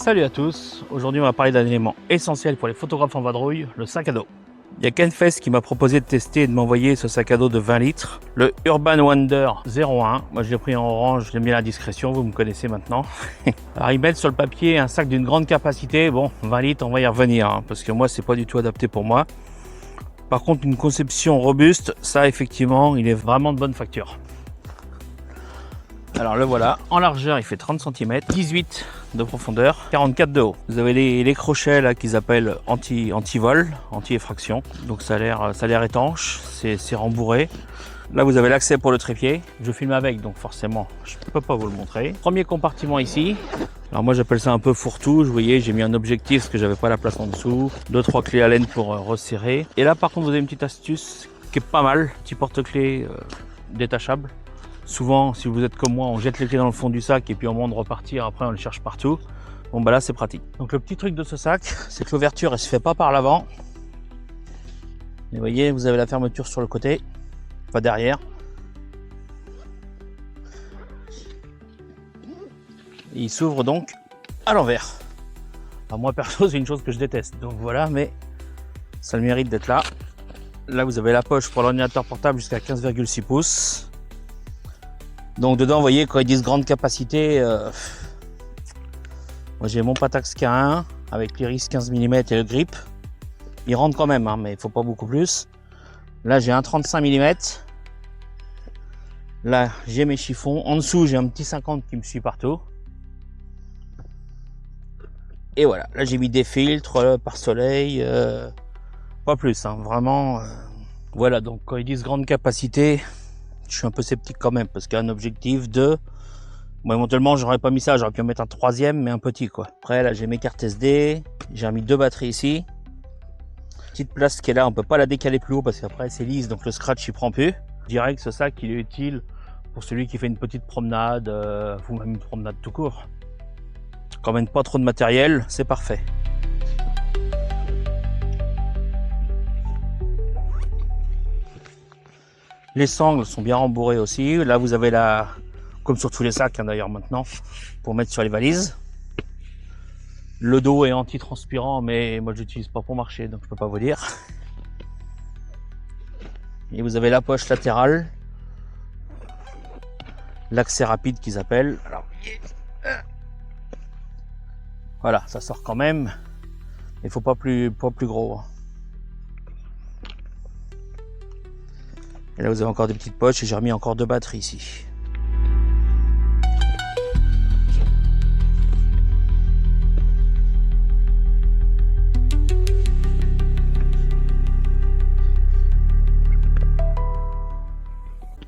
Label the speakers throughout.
Speaker 1: Salut à tous, aujourd'hui on va parler d'un élément essentiel pour les photographes en vadrouille, le sac à dos. Il y a Kenfest qui m'a proposé de tester et de m'envoyer ce sac à dos de 20 litres, le Urban Wonder 01. Moi je l'ai pris en orange, j'aime bien la discrétion, vous me connaissez maintenant. Alors ils mettent sur le papier un sac d'une grande capacité, bon 20 litres on va y revenir, hein, parce que moi c'est pas du tout adapté pour moi. Par contre une conception robuste, ça effectivement il est vraiment de bonne facture. Alors le voilà, en largeur il fait 30 cm, 18 de profondeur, 44 de haut. Vous avez les crochets là qu'ils appellent anti-vol, anti-effraction. Donc ça a l'air étanche, c'est rembourré. Là vous avez l'accès pour le trépied. Je filme avec donc forcément je ne peux pas vous le montrer. Premier compartiment ici. Alors moi j'appelle ça un peu fourre-tout. Vous voyez j'ai mis un objectif parce que j'avais pas la place en dessous. 2-3 clés Allen pour resserrer. Et là par contre vous avez une petite astuce qui est pas mal. Petit porte-clés détachable. Souvent, si vous êtes comme moi, on jette les clés dans le fond du sac et puis au moment de repartir, après on les cherche partout. Bon bah là c'est pratique. Donc le petit truc de ce sac, c'est que l'ouverture elle se fait pas par l'avant. Et vous voyez, vous avez la fermeture sur le côté, pas derrière. Et il s'ouvre donc à l'envers. Alors moi perso c'est une chose que je déteste, donc voilà, mais ça le mérite d'être là. Là vous avez la poche pour l'ordinateur portable jusqu'à 15,6 pouces. Donc dedans, vous voyez, quand ils disent grande capacité, moi j'ai mon Patax K1 avec l'iris 15 mm et le grip. Il rentre quand même, hein, mais il ne faut pas beaucoup plus. Là j'ai un 35 mm. Là j'ai mes chiffons. En dessous j'ai un petit 50 qui me suit partout. Et voilà, là j'ai mis des filtres par soleil. Pas plus, hein, vraiment. Voilà, donc quand ils disent grande capacité, je suis un peu sceptique quand même parce qu'un objectif de... Bon, éventuellement j'aurais pas mis ça, j'aurais pu en mettre un troisième mais un petit quoi. Après là j'ai mes cartes SD, j'ai remis 2 batteries ici. Petite place qui est là, on peut pas la décaler plus haut parce qu'après c'est lisse donc le scratch il prend plus. Je dirais que ce sac il est utile pour celui qui fait une petite promenade ou même une promenade tout court. Quand même pas trop de matériel, c'est parfait. Les sangles sont bien rembourrées aussi. Là, vous avez la, comme sur tous les sacs hein, d'ailleurs maintenant, pour mettre sur les valises. Le dos est anti-transpirant, mais moi je l'utilise pas pour marcher, donc je peux pas vous dire. Et vous avez la poche latérale, l'accès rapide qu'ils appellent. Alors, voilà, ça sort quand même. Il faut pas plus gros. Hein. Et là vous avez encore des petites poches et j'ai remis encore 2 batteries ici.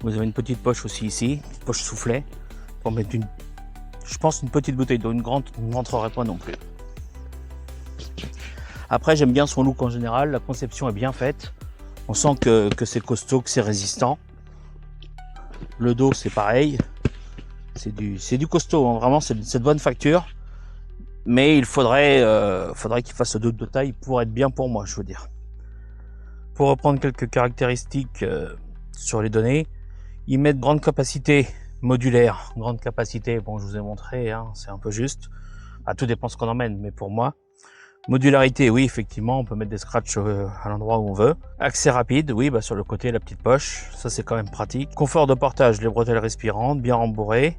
Speaker 1: Vous avez une petite poche aussi ici, une petite poche soufflet pour mettre une, je pense une petite bouteille d'eau, une grande ne rentrerait pas non plus. Après j'aime bien son look en général, la conception est bien faite. On sent que c'est costaud, que c'est résistant. Le dos c'est pareil. C'est du costaud, hein. Vraiment c'est de bonne facture. Mais il faudrait qu'il fasse 2 de taille pour être bien pour moi, je veux dire. Pour reprendre quelques caractéristiques sur les données, ils mettent grande capacité modulaire. Grande capacité, bon je vous ai montré, hein, c'est un peu juste. Ah, tout dépend ce qu'on emmène, mais pour moi. Modularité, oui, effectivement, on peut mettre des scratchs à l'endroit où on veut. Accès rapide, oui, bah sur le côté, la petite poche, ça c'est quand même pratique. Confort de portage, les bretelles respirantes, bien rembourrées.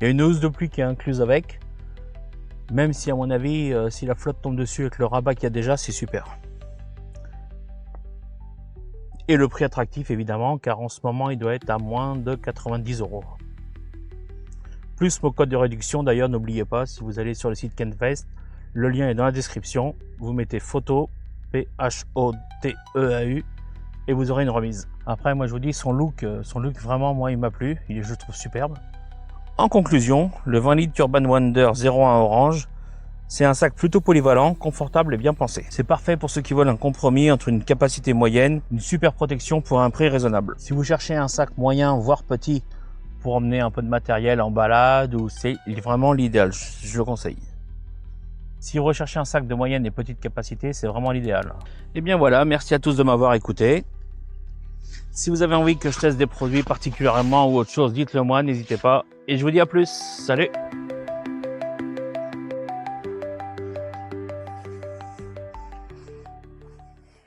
Speaker 1: Il y a une housse de pluie qui est incluse avec. Même si à mon avis, si la flotte tombe dessus avec le rabat qu'il y a déjà, c'est super. Et le prix attractif évidemment, car en ce moment il doit être à moins de 90 €. Plus mon code de réduction, d'ailleurs n'oubliez pas, si vous allez sur le site Kenfest, le lien est dans la description, vous mettez photo, PHOTEAU, et vous aurez une remise. Après moi je vous dis, son look vraiment moi il m'a plu, je le trouve superbe. En conclusion, le 20 litres Urban Wonder 01 orange, c'est un sac plutôt polyvalent, confortable et bien pensé. C'est parfait pour ceux qui veulent un compromis entre une capacité moyenne, une super protection pour un prix raisonnable. Si vous cherchez un sac moyen, voire petit, pour emmener un peu de matériel en balade, ou c'est vraiment l'idéal, je le conseille. Si vous recherchez un sac de moyenne et petite capacité, c'est vraiment l'idéal. Et bien voilà, merci à tous de m'avoir écouté. Si vous avez envie que je teste des produits particulièrement ou autre chose, dites-le moi, n'hésitez pas. Et je vous dis à plus, salut!